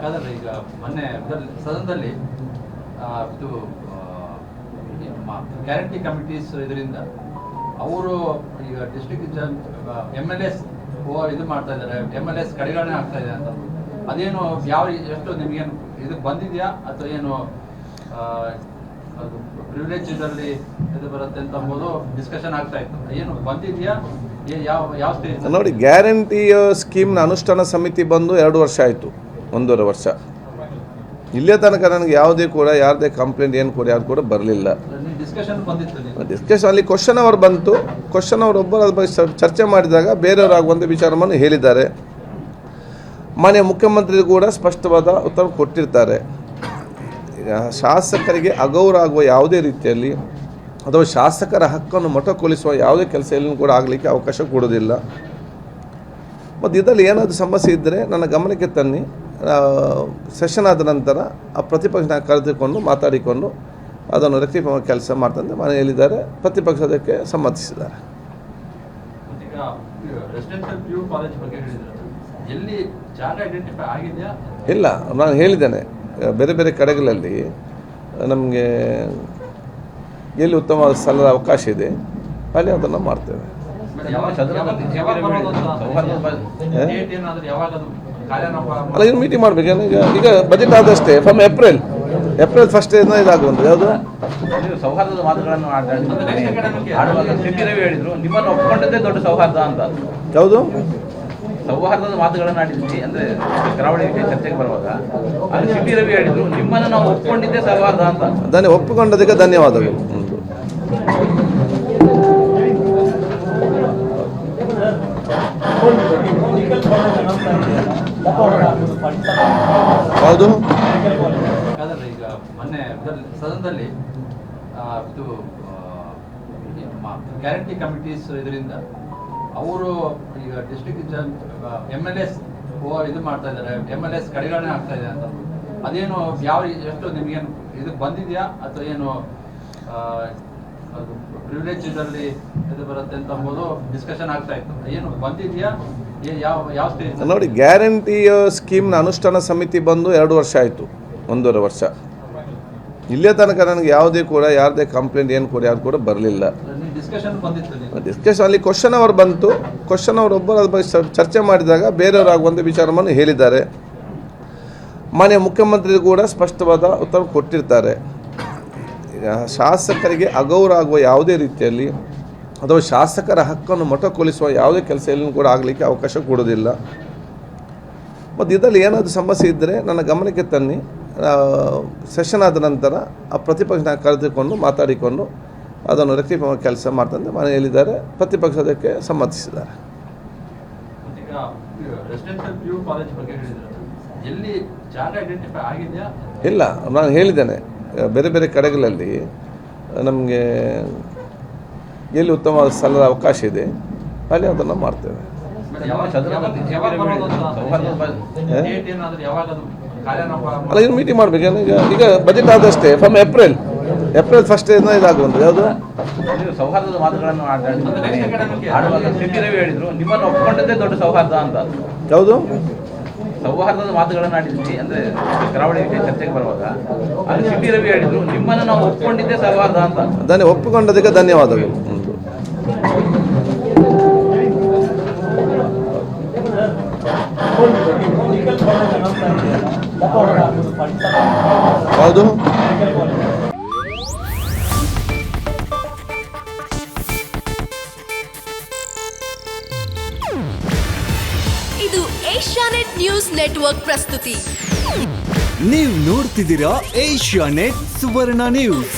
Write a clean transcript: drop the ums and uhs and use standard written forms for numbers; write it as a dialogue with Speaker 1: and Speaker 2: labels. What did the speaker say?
Speaker 1: ಹಾಗಾದ್ರೆ ಈಗ ಮೊನ್ನೆ ಸದನದಲ್ಲಿ ಇದು ಗ್ಯಾರಂಟಿ ಕಮಿಟೀಸ್ ಇದರಿಂದ ಅವರು ಈಗ ಡಿಸ್ಟ್ರಿಕ್ಟ್ MLS ಇದು ಮಾಡ್ತಾ ಇದ್ದಾರೆ, MLS ಕಡೆಗಣನೆ ಆಗ್ತಾ ಇದೆ ಅಂತ. ಅದೇನು ಯಾವ ಎಷ್ಟು ನಿಮ್ಗೇನು ಇದು ಬಂದಿದೆಯಾ ಅಥವಾ ಏನು ಪ್ರಿವಿಲೇಜ್ ಇದರಲ್ಲಿ ಇದು ಬರುತ್ತೆ ಅಂತ ಅಂಬೋದು ಡಿಸ್ಕಷನ್ ಆಗ್ತಾ ಇತ್ತು. ಏನು ಬಂದಿದೆಯಾ, ಯಾವ ಸ್ಟೇಜ್?
Speaker 2: ನೋಡಿ, ಗ್ಯಾರಂಟಿ ಸ್ಕೀಮ್ನ ಅನುಷ್ಠಾನ ಸಮಿತಿ ಬಂದು 2 ವರ್ಷ ಆಯಿತು, 1.5 ವರ್ಷ. ಇಲ್ಲೇ ತನಕ ನನಗೆ ಯಾರದೇ ಕಂಪ್ಲೇಂಟ್ ಏನು ಕೂಡ ಯಾರು ಕೂಡ ಬರಲಿಲ್ಲ. ಡಿಸ್ಕಷನ್ ಅಲ್ಲಿ ಕ್ವಶನ್ ಅವರು ಬಂತು. ಕ್ವಶನ್ ಅವರು ಒಬ್ಬರು ಅದ್ರ ಬಗ್ಗೆ ಚರ್ಚೆ ಮಾಡಿದಾಗ ಬೇರೆಯವರು ಆಗುವಂಥ ವಿಚಾರವನ್ನು ಹೇಳಿದ್ದಾರೆ. ಮಾನ್ಯ ಮುಖ್ಯಮಂತ್ರಿ ಕೂಡ ಸ್ಪಷ್ಟವಾದ ಉತ್ತರ ಕೊಟ್ಟಿರ್ತಾರೆ. ಈಗ ಶಾಸಕರಿಗೆ ಅಗೌರವ ಆಗುವ ಯಾವುದೇ ರೀತಿಯಲ್ಲಿ ಅಥವಾ ಶಾಸಕರ ಹಕ್ಕನ್ನು ಮೊಟಕುಗೊಳಿಸುವ ಯಾವುದೇ ಕೆಲಸ ಎಲ್ಲಿಯೂ ಕೂಡ ಆಗಲಿಕ್ಕೆ ಅವಕಾಶ ಕೊಡೋದಿಲ್ಲ. ಮತ್ತು ಇದರಲ್ಲಿ ಏನಾದರೂ ಸಮಸ್ಯೆ ಇದ್ದರೆ ನನ್ನ ಗಮನಕ್ಕೆ ತನ್ನಿ. ಸೆಷನ್ ಆದ ನಂತರ ಆ ಪ್ರತಿಪಕ್ಷನ ಕರೆದುಕೊಂಡು ಮಾತಾಡಿಕೊಂಡು ಅದನ್ನು ರೆಕ್ಟಿಫೈ ಮಾಡೋ ಕೆಲಸ ಮಾಡ್ತಂತೆ ಮನೆ ಹೇಳಿದ್ದಾರೆ. ಪ್ರತಿಪಕ್ಷ ಅದಕ್ಕೆ ಸಮ್ಮತಿಸಿದ್ದಾರೆ. ಇಲ್ಲ, ನಾನು ಹೇಳಿದ್ದೇನೆ, ಬೇರೆ ಬೇರೆ ಕಡೆಗಳಲ್ಲಿ ನಮಗೆ ಎಲ್ಲಿ ಉತ್ತಮವಾದ ಸ್ಥಳದ ಅವಕಾಶ ಇದೆ ಅಲ್ಲಿ ಅದನ್ನು ಮಾಡ್ತೇವೆ. ಅಲ್ಲ, ಇನ್ನು ಮೀಟಿಂಗ್ ಮಾಡಬೇಕು. ಈಗ ಬಜೆಟ್ ಆದಷ್ಟೇ ಫ್ರಮ್ ಏಪ್ರಿಲ್ 1st ಇದಾಗುವಂಥದ್ದು ಯಾವುದು
Speaker 3: ಸೌಹಾರ್ದದ ಮಾತುಗಳನ್ನು ಆಡುವಾಗ ಸಿಟಿ ರವಿ ಹೇಳಿದ್ರು, ನಿಮ್ಮನ್ನು ಒಪ್ಪಿಕೊಂಡದ್ದೇ ದೊಡ್ಡ ಸೌಹಾರ್ದ ಅಂತ.
Speaker 2: ಯಾವುದು
Speaker 3: ಸೌಹಾರ್ದದ ಮಾತುಗಳನ್ನು ಆಡಿದ್ವಿ ಅಂದ್ರೆ ಕರಾವಳಿ ಚರ್ಚೆಗೆ ಬರುವಾಗ ಅಲ್ಲಿ ಸಿಟಿ ರವಿ ಹೇಳಿದ್ರು, ನಿಮ್ಮನ್ನು ನಾವು ಒಪ್ಪಿಕೊಂಡಿದ್ದೇ ಸೌಹಾರ್ದ ಅಂತ.
Speaker 2: ಅದನ್ನೇ ಒಪ್ಪಿಕೊಂಡದಕ್ಕೆ ಧನ್ಯವಾದಗಳು. ಹೌದು,
Speaker 1: ಈಗ ಮೊನ್ನೆ ಸದನದಲ್ಲಿ ಇದು ಗ್ಯಾರಂಟಿ ಕಮಿಟೀಸ್ ಇದರಿಂದ ಅವರು ಈಗ ಡಿಸ್ಟ್ರಿಕ್ಟ್ MLS ಇದು ಮಾಡ್ತಾ ಇದ್ದಾರೆ, MLS ಕಡೆಗಣನೆ ಆಗ್ತಾ ಇದೆ ಅಂತ. ಅದೇನು ಯಾವ ಎಷ್ಟು ನಿಮ್ಗೇನು ಇದು ಬಂದಿದೆಯಾ ಅಥವಾ ಏನು ಪ್ರಿವಿಲೇಜ್ ಇದರಲ್ಲಿ ಇದು ಬರುತ್ತೆ ಅಂತ ಅಂಬೋದು ಡಿಸ್ಕಷನ್ ಆಗ್ತಾ ಇತ್ತು. ಏನು ಬಂದಿದೆಯಾ, ಯಾವ ಸ್ಟೇಜ್?
Speaker 2: ನೋಡಿ, ಗ್ಯಾರಂಟಿ ಸ್ಕೀಮ್ನ ಅನುಷ್ಠಾನ ಸಮಿತಿ ಬಂದು 2 ವರ್ಷ ಆಯಿತು, 1.5 ವರ್ಷ. ಇಲ್ಲೇ ತನಕ ನನಗೆ ಯಾರದೇ ಕಂಪ್ಲೇಂಟ್ ಏನು ಕೂಡ ಯಾರು ಕೂಡ ಬರಲಿಲ್ಲ. ಡಿಸ್ಕಷನ್ ಅಲ್ಲಿ ಕ್ವಶನ್ ಅವರು ಬಂತು. ಕ್ವಶನ್ ಅವರು ಒಬ್ಬರು ಅದ್ರ ಬಗ್ಗೆ ಚರ್ಚೆ ಮಾಡಿದಾಗ ಬೇರೆಯವರು ಆಗುವಂಥ ವಿಚಾರವನ್ನು ಹೇಳಿದ್ದಾರೆ. ಮಾನ್ಯ ಮುಖ್ಯಮಂತ್ರಿ ಕೂಡ ಸ್ಪಷ್ಟವಾದ ಉತ್ತರ ಕೊಟ್ಟಿರ್ತಾರೆ. ಈಗ ಶಾಸಕರಿಗೆ ಅಗೌರವ ಆಗುವ ಯಾವುದೇ ರೀತಿಯಲ್ಲಿ ಅಥವಾ ಶಾಸಕರ ಹಕ್ಕನ್ನು ಮೊಟಕುಗೊಳಿಸುವ ಯಾವುದೇ ಕೆಲಸ ಎಲ್ಲಿಯೂ ಕೂಡ ಆಗಲಿಕ್ಕೆ ಅವಕಾಶ ಕೊಡೋದಿಲ್ಲ. ಮತ್ತು ಇದರಲ್ಲಿ ಏನಾದರೂ ಸಮಸ್ಯೆ ಇದ್ದರೆ ನನ್ನ ಗಮನಕ್ಕೆ ತನ್ನಿ. ಸೆಷನ್ ಆದ ನಂತರ ಆ ಪ್ರತಿಪಕ್ಷನ ಕರೆದುಕೊಂಡು ಮಾತಾಡಿಕೊಂಡು ಅದನ್ನು ರೆಕ್ಟಿಫೈ ಮಾಡೋ ಕೆಲಸ ಮಾಡ್ತಂತೆ ಮನೆ ಹೇಳಿದ್ದಾರೆ. ಪ್ರತಿಪಕ್ಷ ಅದಕ್ಕೆ ಸಮ್ಮತಿಸಿದ್ದಾರೆ. ಇಲ್ಲ, ನಾನು ಹೇಳಿದ್ದೇನೆ, ಬೇರೆ ಬೇರೆ ಕಡೆಗಳಲ್ಲಿ ನಮಗೆ ಎಲ್ಲಿ ಉತ್ತಮವಾದ ಸ್ಥಳದ ಅವಕಾಶ ಇದೆ ಅಲ್ಲಿ ಅದನ್ನು ಮಾಡ್ತೇವೆ. ಅಲ್ಲ, ಇನ್ನು ಮೀಟಿಂಗ್ ಮಾಡಬೇಕು. ಈಗ ಬಜೆಟ್ ಆದಷ್ಟೇ ಫ್ರಮ್ ಏಪ್ರಿಲ್ 1st ಇದಾಗುವಂಥದ್ದು ಯಾವುದು
Speaker 3: ಸೌಹಾರ್ದದ ಮಾತುಗಳನ್ನು ಆಡುವಾಗ ಸಿಟಿ ರವಿ ಹೇಳಿದ್ರು, ನಿಮ್ಮನ್ನು ಒಪ್ಪಿಕೊಂಡದ್ದೇ ದೊಡ್ಡ ಸೌಹಾರ್ದ ಅಂತ.
Speaker 2: ಯಾವುದು
Speaker 3: ಸೌಹಾರ್ದದ ಮಾತುಗಳನ್ನು ಆಡಿದ್ವಿ ಅಂದ್ರೆ ಕರಾವಳಿ ಚರ್ಚೆಗೆ ಬರುವಾಗ ಅಲ್ಲಿ ಸಿಟಿ ರವಿ ಹೇಳಿದ್ರು, ನಿಮ್ಮನ್ನು ನಾವು ಒಪ್ಪಿಕೊಂಡಿದ್ದೇ ಸೌಹಾರ್ದ ಅಂತ.
Speaker 2: ಅದನ್ನೇ ಒಪ್ಪಿಕೊಂಡದಕ್ಕೆ ಧನ್ಯವಾದಗಳು. ಹೌದು,
Speaker 4: ಇದು ಏಷ್ಯಾನೆಟ್ ನ್ಯೂಸ್ ನೆಟ್ವರ್ಕ್ ಪ್ರಸ್ತುತಿ.
Speaker 5: ನೀವು ನೋಡ್ತಿದ್ದೀರಾ ಏಷ್ಯಾನೆಟ್ ಸುವರ್ಣ ನ್ಯೂಸ್.